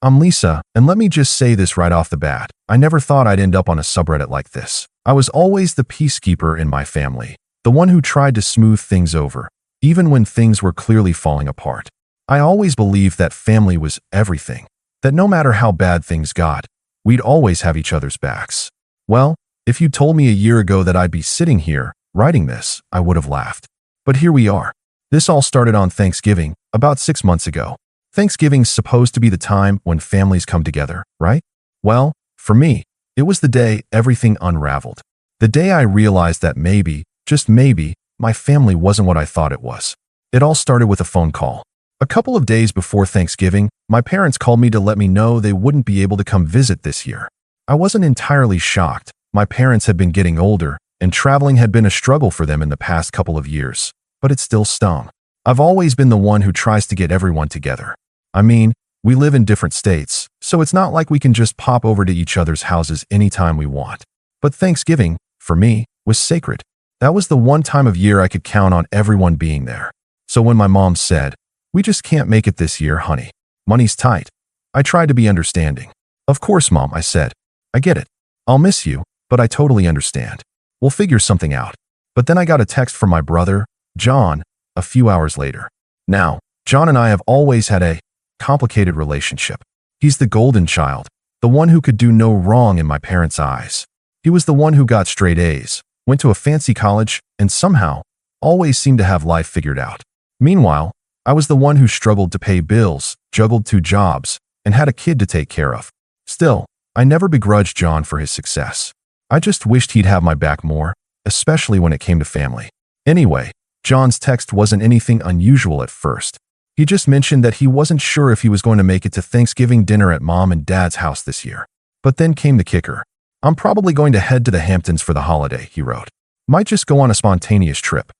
I'm Lisa, and let me just say this right off the bat. I never thought I'd end up on a subreddit like this. I was always the peacekeeper in my family, the one who tried to smooth things over, even when things were clearly falling apart. I always believed that family was everything, that no matter how bad things got, we'd always have each other's backs. Well, if you told me a year ago that I'd be sitting here, writing this, I would have laughed. But here we are. This all started on Thanksgiving, about 6 months ago. Thanksgiving's supposed to be the time when families come together, right? Well, for me, it was the day everything unraveled. The day I realized that maybe, just maybe, my family wasn't what I thought it was. It all started with a phone call. A couple of days before Thanksgiving, my parents called me to let me know they wouldn't be able to come visit this year. I wasn't entirely shocked. My parents had been getting older, and traveling had been a struggle for them in the past couple of years, but it still stung. I've always been the one who tries to get everyone together. I mean, we live in different states, so it's not like we can just pop over to each other's houses anytime we want. But Thanksgiving, for me, was sacred. That was the one time of year I could count on everyone being there. So when my mom said, "We just can't make it this year, honey. Money's tight," I tried to be understanding. "Of course, Mom," I said. "I get it. I'll miss you, but I totally understand. We'll figure something out." But then I got a text from my brother, John, a few hours later. Now, John and I have always had a complicated relationship. He's the golden child, the one who could do no wrong in my parents' eyes. He was the one who got straight A's, went to a fancy college, and somehow always seemed to have life figured out. Meanwhile, I was the one who struggled to pay bills, juggled 2 jobs, and had a kid to take care of. Still, I never begrudged John for his success. I just wished he'd have my back more, especially when it came to family. Anyway, John's text wasn't anything unusual at first. He just mentioned that he wasn't sure if he was going to make it to Thanksgiving dinner at Mom and Dad's house this year. But then came the kicker. "I'm probably going to head to the Hamptons for the holiday," he wrote. "Might just go on a spontaneous trip.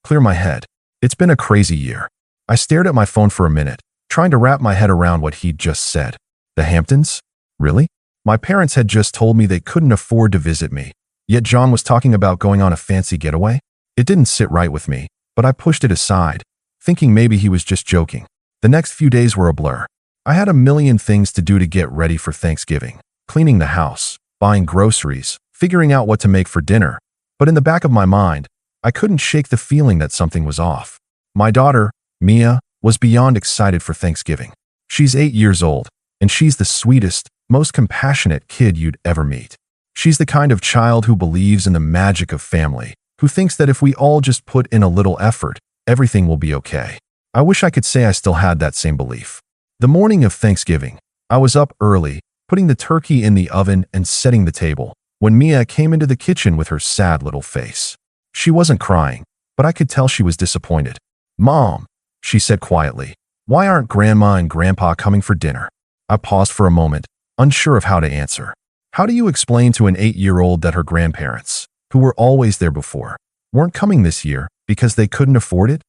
Clear my head. It's been a crazy year." I stared at my phone for a minute, trying to wrap my head around what he'd just said. The Hamptons? Really? My parents had just told me they couldn't afford to visit me, yet John was talking about going on a fancy getaway? It didn't sit right with me, but I pushed it aside, thinking maybe he was just joking. The next few days were a blur. I had a million things to do to get ready for Thanksgiving. Cleaning the house, buying groceries, figuring out what to make for dinner. But in the back of my mind, I couldn't shake the feeling that something was off. My daughter, Mia, was beyond excited for Thanksgiving. She's 8 years old, and she's the sweetest, most compassionate kid you'd ever meet. She's the kind of child who believes in the magic of family, who thinks that if we all just put in a little effort, everything will be okay. I wish I could say I still had that same belief. The morning of Thanksgiving, I was up early, putting the turkey in the oven and setting the table, when Mia came into the kitchen with her sad little face. She wasn't crying, but I could tell she was disappointed. "Mom," she said quietly, "why aren't Grandma and Grandpa coming for dinner?" I paused for a moment, unsure of how to answer. How do you explain to an 8-year-old that her grandparents, who were always there before, weren't coming this year because they couldn't afford it?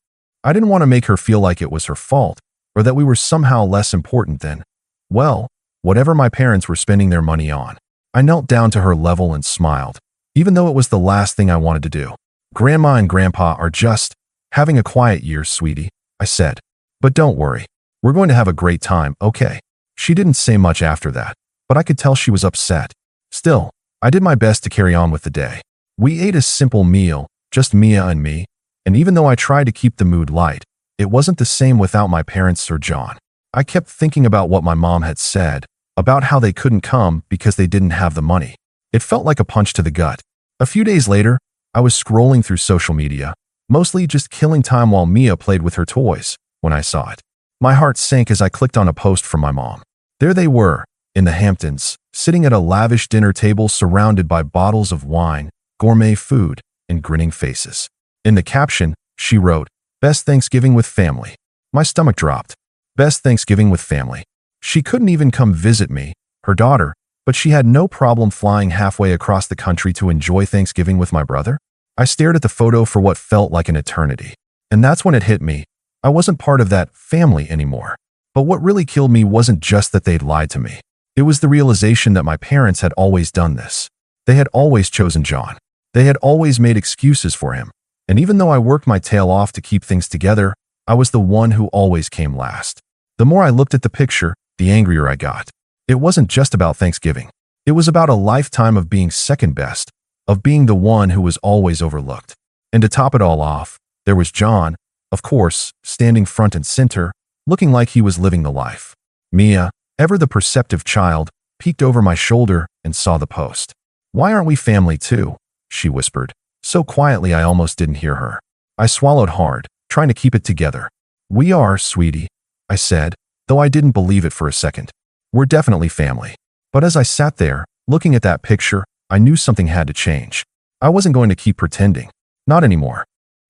I didn't want to make her feel like it was her fault, or that we were somehow less important than, well, whatever my parents were spending their money on. I knelt down to her level and smiled, even though it was the last thing I wanted to do. "Grandma and Grandpa are just having a quiet year, sweetie," I said. "But don't worry. We're going to have a great time, okay?" She didn't say much after that, but I could tell she was upset. Still, I did my best to carry on with the day. We ate a simple meal, just Mia and me, and even though I tried to keep the mood light, it wasn't the same without my parents or John. I kept thinking about what my mom had said, about how they couldn't come because they didn't have the money. It felt like a punch to the gut. A few days later, I was scrolling through social media, mostly just killing time while Mia played with her toys, when I saw it. My heart sank as I clicked on a post from my mom. There they were, in the Hamptons, sitting at a lavish dinner table surrounded by bottles of wine, gourmet food, and grinning faces. In the caption, she wrote, "Best Thanksgiving with family." My stomach dropped. Best Thanksgiving with family. She couldn't even come visit me, her daughter, but she had no problem flying halfway across the country to enjoy Thanksgiving with my brother? I stared at the photo for what felt like an eternity. And that's when it hit me. I wasn't part of that family anymore. But what really killed me wasn't just that they'd lied to me. It was the realization that my parents had always done this. They had always chosen John. They had always made excuses for him. And even though I worked my tail off to keep things together, I was the one who always came last. The more I looked at the picture, the angrier I got. It wasn't just about Thanksgiving. It was about a lifetime of being second best, of being the one who was always overlooked. And to top it all off, there was John, of course, standing front and center, looking like he was living the life. Mia, ever the perceptive child, peeked over my shoulder and saw the post. "Why aren't we family too?" she whispered, so quietly I almost didn't hear her. I swallowed hard, trying to keep it together. "We are, sweetie," I said, though I didn't believe it for a second. "We're definitely family." But as I sat there, looking at that picture, I knew something had to change. I wasn't going to keep pretending. Not anymore.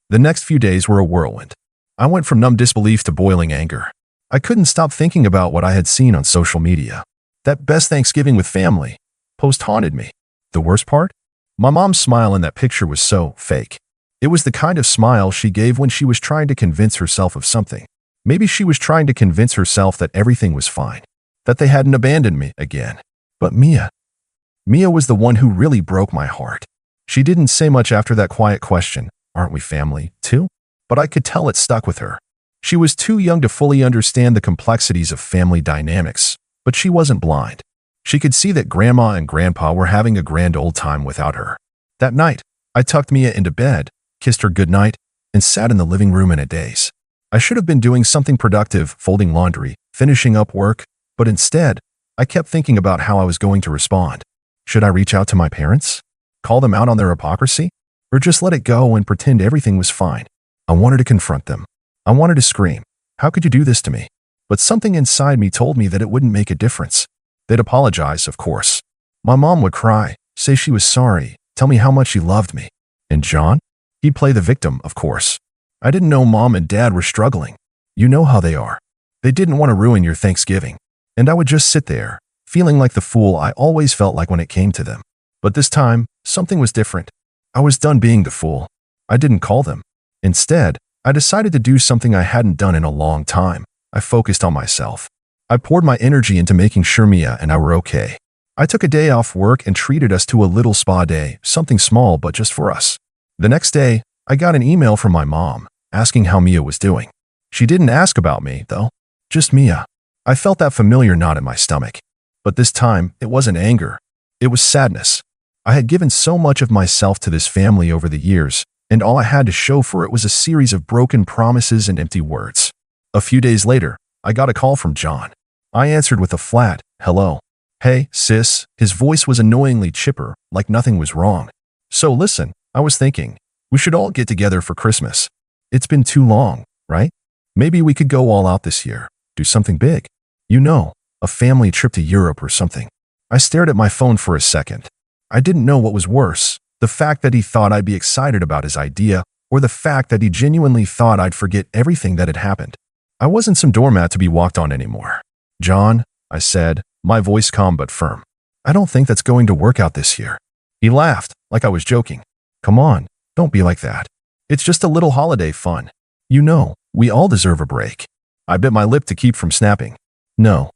The next few days were a whirlwind. I went from numb disbelief to boiling anger. I couldn't stop thinking about what I had seen on social media. That best Thanksgiving with family post haunted me. The worst part? My mom's smile in that picture was so fake. It was the kind of smile she gave when she was trying to convince herself of something. Maybe she was trying to convince herself that everything was fine, that they hadn't abandoned me again. But Mia was the one who really broke my heart. She didn't say much after that quiet question, "Aren't we family too?" But I could tell it stuck with her. She was too young to fully understand the complexities of family dynamics, but she wasn't blind. She could see that Grandma and Grandpa were having a grand old time without her. That night, I tucked Mia into bed, kissed her goodnight, and sat in the living room in a daze. I should have been doing something productive, folding laundry, finishing up work, but instead, I kept thinking about how I was going to respond. Should I reach out to my parents? Call them out on their hypocrisy? Or just let it go and pretend everything was fine? I wanted to confront them. I wanted to scream, "How could you do this to me?" But something inside me told me that it wouldn't make a difference. They'd apologize, of course. My mom would cry, say she was sorry, tell me how much she loved me. And John? He'd play the victim, of course. I didn't know Mom and Dad were struggling. You know how they are. They didn't want to ruin your Thanksgiving. And I would just sit there, feeling like the fool I always felt like when it came to them. But this time, something was different. I was done being the fool. I didn't call them. Instead, I decided to do something I hadn't done in a long time. I focused on myself. I poured my energy into making sure Mia and I were okay. I took a day off work and treated us to a little spa day, something small but just for us. The next day, I got an email from my mom, asking how Mia was doing. She didn't ask about me, though. Just Mia. I felt that familiar knot in my stomach. But this time, it wasn't anger. It was sadness. I had given so much of myself to this family over the years, and all I had to show for it was a series of broken promises and empty words. A few days later, I got a call from John. I answered with a flat, "Hello." "Hey, sis." His voice was annoyingly chipper, like nothing was wrong. "So listen, I was thinking, we should all get together for Christmas. It's been too long, right? Maybe we could go all out this year, do something big. You know, a family trip to Europe or something." I stared at my phone for a second. I didn't know what was worse, the fact that he thought I'd be excited about his idea, or the fact that he genuinely thought I'd forget everything that had happened. I wasn't some doormat to be walked on anymore. "John," I said, my voice calm but firm, "I don't think that's going to work out this year." He laughed, like I was joking. "Come on, don't be like that. It's just a little holiday fun. You know, we all deserve a break." I bit my lip to keep from snapping. No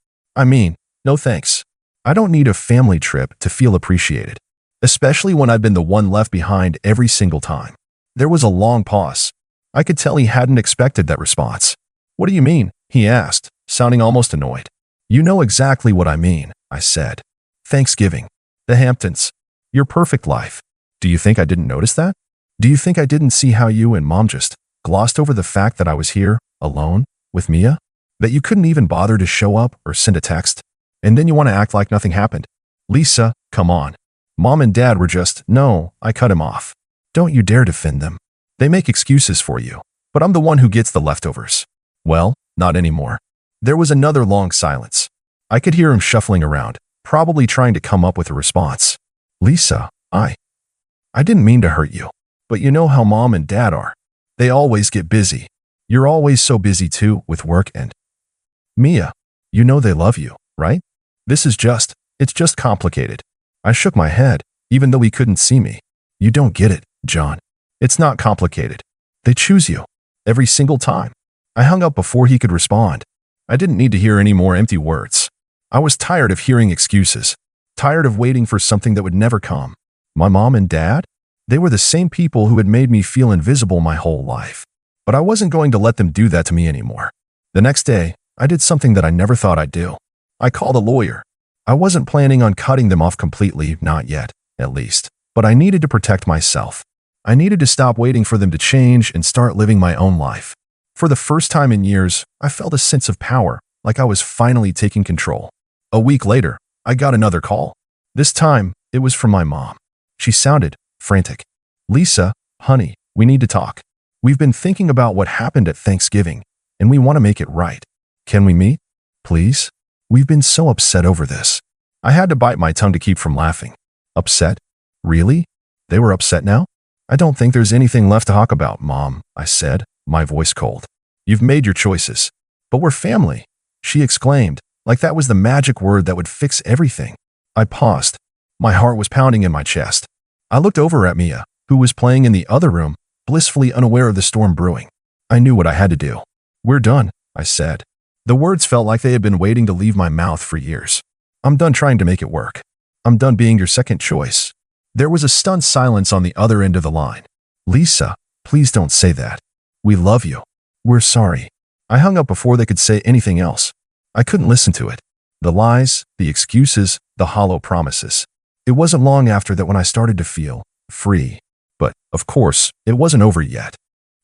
thanks. I don't need a family trip to feel appreciated, especially when I've been the one left behind every single time. There was a long pause. I could tell he hadn't expected that response. "What do you mean?" he asked, sounding almost annoyed. "You know exactly what I mean," I said. "Thanksgiving. The Hamptons. Your perfect life. Do you think I didn't notice that? Do you think I didn't see how you and Mom just glossed over the fact that I was here, alone, with Mia? That you couldn't even bother to show up or send a text? And then you want to act like nothing happened? Lisa, come on. Mom and Dad were just—" "No," I cut him off. "Don't you dare defend them. They make excuses for you, but I'm the one who gets the leftovers." "Well, not anymore." There was another long silence. I could hear him shuffling around, probably trying to come up with a response. "Lisa, I didn't mean to hurt you, but you know how Mom and Dad are. They always get busy. You're always so busy too, with work and Mia. You know they love you, right? It's just complicated." I shook my head, even though he couldn't see me. "You don't get it, John. It's not complicated. They choose you. Every single time." I hung up before he could respond. I didn't need to hear any more empty words. I was tired of hearing excuses, tired of waiting for something that would never come. My mom and dad? They were the same people who had made me feel invisible my whole life. But I wasn't going to let them do that to me anymore. The next day, I did something that I never thought I'd do. I called a lawyer. I wasn't planning on cutting them off completely, not yet, at least. But I needed to protect myself. I needed to stop waiting for them to change and start living my own life. For the first time in years, I felt a sense of power, like I was finally taking control. A week later, I got another call. This time, it was from my mom. She sounded frantic. "Lisa, honey, we need to talk. We've been thinking about what happened at Thanksgiving, and we want to make it right. Can we meet? Please? We've been so upset over this." I had to bite my tongue to keep from laughing. Upset? Really? They were upset now? "I don't think there's anything left to talk about, Mom," I said, my voice cold. "You've made your choices. But we're family," she exclaimed, like that was the magic word that would fix everything. I paused. My heart was pounding in my chest. I looked over at Mia, who was playing in the other room, blissfully unaware of the storm brewing. I knew what I had to do. "We're done," I said. The words felt like they had been waiting to leave my mouth for years. "I'm done trying to make it work. I'm done being your second choice." There was a stunned silence on the other end of the line. "Lisa, please don't say that. We love you. We're sorry." I hung up before they could say anything else. I couldn't listen to it. The lies, the excuses, the hollow promises. It wasn't long after that when I started to feel free. But, of course, it wasn't over yet.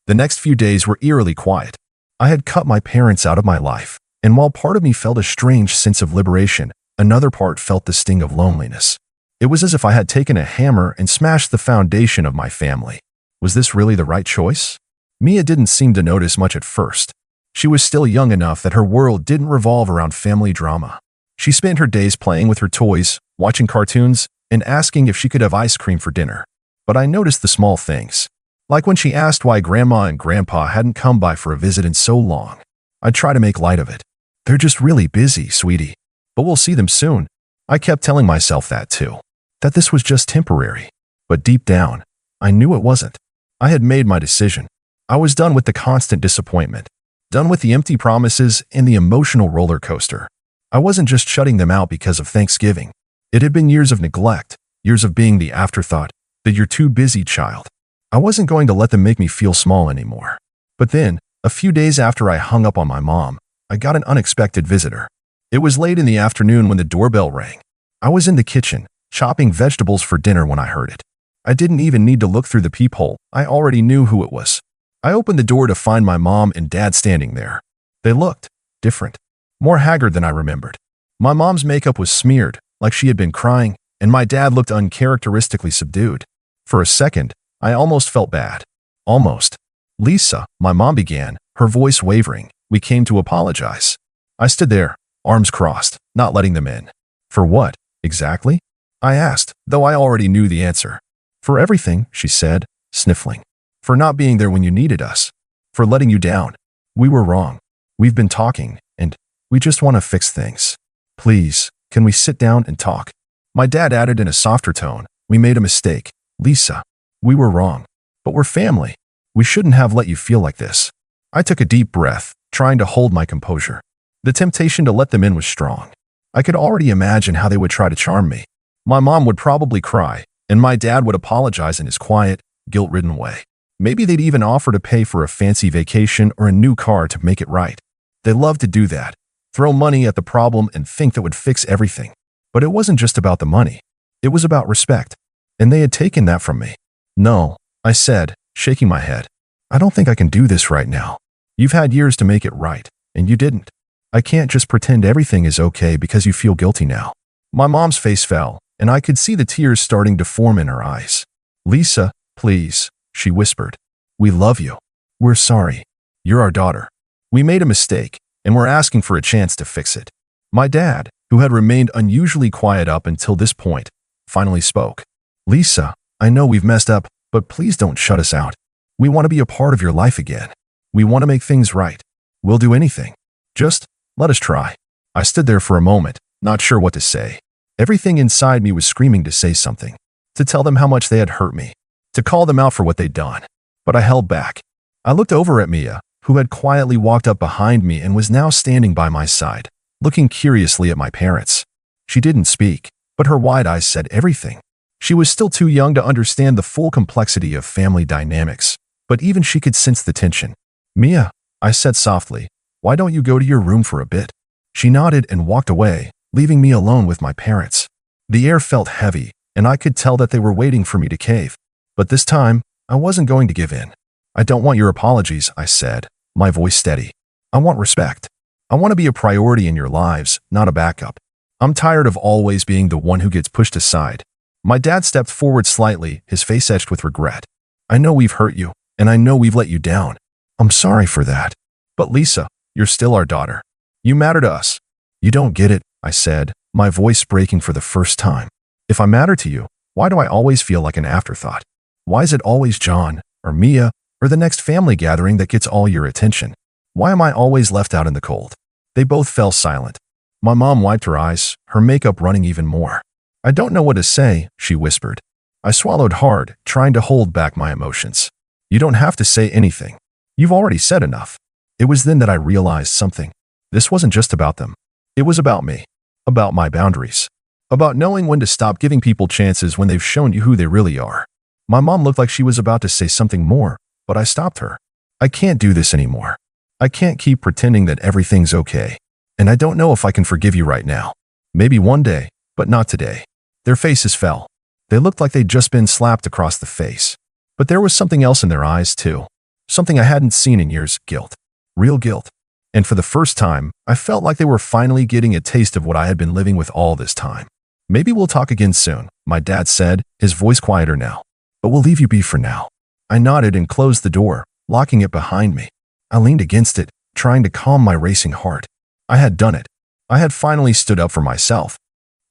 The next few days were eerily quiet. I had cut my parents out of my life, and while part of me felt a strange sense of liberation, another part felt the sting of loneliness. It was as if I had taken a hammer and smashed the foundation of my family. Was this really the right choice? Mia didn't seem to notice much at first. She was still young enough that her world didn't revolve around family drama. She spent her days playing with her toys, watching cartoons, and asking if she could have ice cream for dinner. But I noticed the small things. Like when she asked why Grandma and Grandpa hadn't come by for a visit in so long. I'd try to make light of it. "They're just really busy, sweetie. But we'll see them soon." I kept telling myself that too. That this was just temporary. But deep down, I knew it wasn't. I had made my decision. I was done with the constant disappointment. Done with the empty promises and the emotional roller coaster. I wasn't just shutting them out because of Thanksgiving. It had been years of neglect, years of being the afterthought, the "you're too busy" child. I wasn't going to let them make me feel small anymore. But then, a few days after I hung up on my mom, I got an unexpected visitor. It was late in the afternoon when the doorbell rang. I was in the kitchen, chopping vegetables for dinner when I heard it. I didn't even need to look through the peephole. I already knew who it was. I opened the door to find my mom and dad standing there. They looked different, more haggard than I remembered. My mom's makeup was smeared, like she had been crying, and my dad looked uncharacteristically subdued. For a second, I almost felt bad. Almost. "Lisa," my mom began, her voice wavering. "We came to apologize." I stood there, arms crossed, not letting them in. "For what, exactly?" I asked, though I already knew the answer. "For everything," she said, sniffling. "For not being there when you needed us. For letting you down. We were wrong. We've been talking, and we just want to fix things. Please, can we sit down and talk?" My dad added in a softer tone, "We made a mistake, Lisa. We were wrong. But we're family. We shouldn't have let you feel like this." I took a deep breath, trying to hold my composure. The temptation to let them in was strong. I could already imagine how they would try to charm me. My mom would probably cry, and my dad would apologize in his quiet, guilt-ridden way. Maybe they'd even offer to pay for a fancy vacation or a new car to make it right. They loved to do that, throw money at the problem and think that would fix everything. But it wasn't just about the money. It was about respect. And they had taken that from me. "No," I said, shaking my head. "I don't think I can do this right now. You've had years to make it right, and you didn't. I can't just pretend everything is okay because you feel guilty now." My mom's face fell, and I could see the tears starting to form in her eyes. "Lisa, please," she whispered. "We love you. We're sorry. You're our daughter. We made a mistake, and we're asking for a chance to fix it." My dad, who had remained unusually quiet up until this point, finally spoke. "Lisa, I know we've messed up, but please don't shut us out. We want to be a part of your life again. We want to make things right. We'll do anything. Just let us try." I stood there for a moment, not sure what to say. Everything inside me was screaming to say something, to tell them how much they had hurt me, to call them out for what they'd done. But I held back. I looked over at Mia, who had quietly walked up behind me and was now standing by my side, looking curiously at my parents. She didn't speak, but her wide eyes said everything. She was still too young to understand the full complexity of family dynamics, but even she could sense the tension. "Mia," I said softly, "why don't you go to your room for a bit? She nodded and walked away, leaving me alone with my parents. The air felt heavy, and I could tell that they were waiting for me to cave. But this time, I wasn't going to give in. I don't want your apologies, I said, my voice steady. I want respect. I want to be a priority in your lives, not a backup. I'm tired of always being the one who gets pushed aside. My dad stepped forward slightly, his face etched with regret. I know we've hurt you, and I know we've let you down. I'm sorry for that. But Lisa, you're still our daughter. You matter to us. You don't get it, I said, my voice breaking for the first time. If I matter to you, why do I always feel like an afterthought? Why is it always John, or Mia, or the next family gathering that gets all your attention? Why am I always left out in the cold? They both fell silent. My mom wiped her eyes, her makeup running even more. I don't know what to say, she whispered. I swallowed hard, trying to hold back my emotions. You don't have to say anything. You've already said enough. It was then that I realized something. This wasn't just about them. It was about me. About my boundaries. About knowing when to stop giving people chances when they've shown you who they really are. My mom looked like she was about to say something more, but I stopped her. I can't do this anymore. I can't keep pretending that everything's okay. And I don't know if I can forgive you right now. Maybe one day, but not today. Their faces fell. They looked like they'd just been slapped across the face. But there was something else in their eyes, too. Something I hadn't seen in years, guilt. Real guilt. And for the first time, I felt like they were finally getting a taste of what I had been living with all this time. Maybe we'll talk again soon, my dad said, his voice quieter now. But we'll leave you be for now. I nodded and closed the door, locking it behind me. I leaned against it, trying to calm my racing heart. I had done it. I had finally stood up for myself.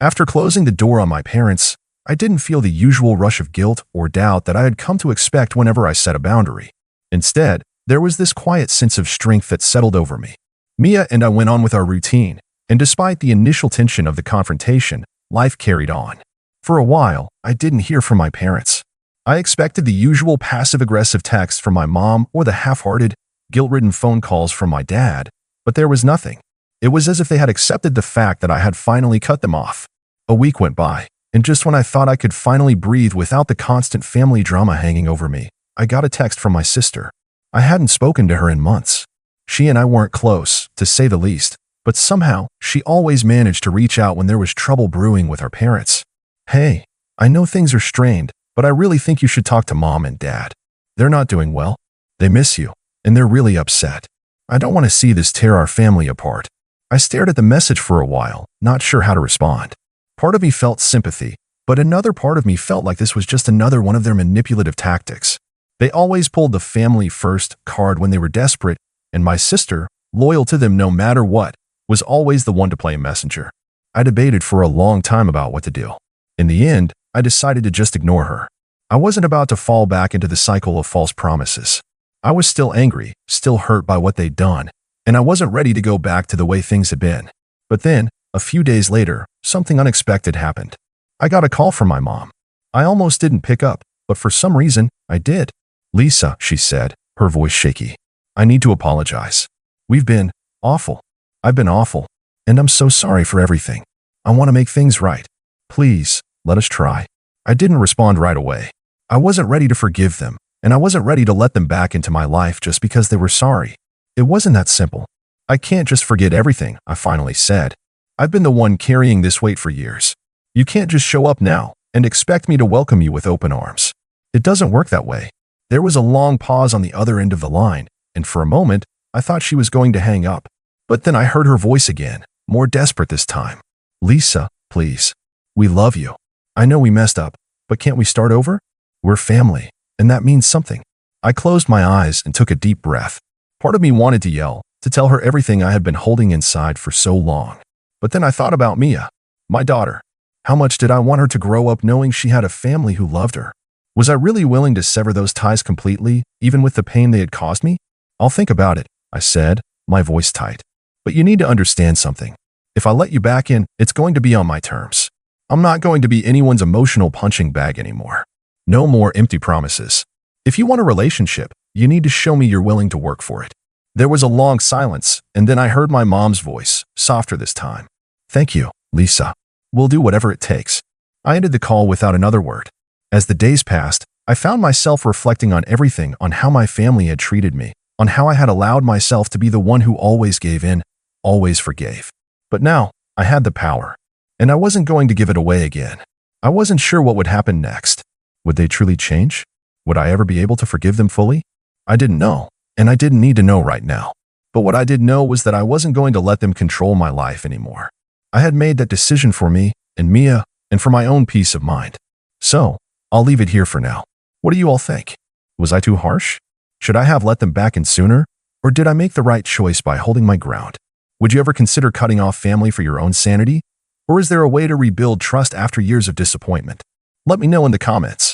After closing the door on my parents, I didn't feel the usual rush of guilt or doubt that I had come to expect whenever I set a boundary. Instead, there was this quiet sense of strength that settled over me. Mia and I went on with our routine, and despite the initial tension of the confrontation, life carried on. For a while, I didn't hear from my parents. I expected the usual passive-aggressive texts from my mom or the half-hearted, guilt-ridden phone calls from my dad, but there was nothing. It was as if they had accepted the fact that I had finally cut them off. A week went by, and just when I thought I could finally breathe without the constant family drama hanging over me, I got a text from my sister. I hadn't spoken to her in months. She and I weren't close, to say the least, but somehow she always managed to reach out when there was trouble brewing with our parents. Hey, I know things are strained, but I really think you should talk to Mom and Dad. They're not doing well. They miss you, and they're really upset. I don't want to see this tear our family apart. I stared at the message for a while, not sure how to respond. Part of me felt sympathy, but another part of me felt like this was just another one of their manipulative tactics. They always pulled the family first card when they were desperate, and my sister, loyal to them no matter what, was always the one to play messenger. I debated for a long time about what to do. In the end, I decided to just ignore her. I wasn't about to fall back into the cycle of false promises. I was still angry, still hurt by what they'd done, and I wasn't ready to go back to the way things had been. But then, a few days later, something unexpected happened. I got a call from my mom. I almost didn't pick up, but for some reason, I did. Lisa, she said, her voice shaky. I need to apologize. We've been awful. I've been awful, and I'm so sorry for everything. I want to make things right. Please, let us try. I didn't respond right away. I wasn't ready to forgive them, and I wasn't ready to let them back into my life just because they were sorry. It wasn't that simple. I can't just forget everything, I finally said. I've been the one carrying this weight for years. You can't just show up now and expect me to welcome you with open arms. It doesn't work that way. There was a long pause on the other end of the line, and for a moment, I thought she was going to hang up. But then I heard her voice again, more desperate this time. Lisa, please. We love you. I know we messed up, but can't we start over? We're family, and that means something. I closed my eyes and took a deep breath. Part of me wanted to yell, to tell her everything I had been holding inside for so long. But then I thought about Mia, my daughter. How much did I want her to grow up knowing she had a family who loved her? Was I really willing to sever those ties completely, even with the pain they had caused me? I'll think about it, I said, my voice tight. But you need to understand something. If I let you back in, it's going to be on my terms. I'm not going to be anyone's emotional punching bag anymore. No more empty promises. If you want a relationship, you need to show me you're willing to work for it. There was a long silence, and then I heard my mom's voice, softer this time. Thank you, Lisa. We'll do whatever it takes. I ended the call without another word. As the days passed, I found myself reflecting on everything, on how my family had treated me, on how I had allowed myself to be the one who always gave in, always forgave. But now, I had the power, and I wasn't going to give it away again. I wasn't sure what would happen next. Would they truly change? Would I ever be able to forgive them fully? I didn't know, and I didn't need to know right now. But what I did know was that I wasn't going to let them control my life anymore. I had made that decision for me and Mia and for my own peace of mind. So, I'll leave it here for now. What do you all think? Was I too harsh? Should I have let them back in sooner? Or did I make the right choice by holding my ground? Would you ever consider cutting off family for your own sanity? Or is there a way to rebuild trust after years of disappointment? Let me know in the comments.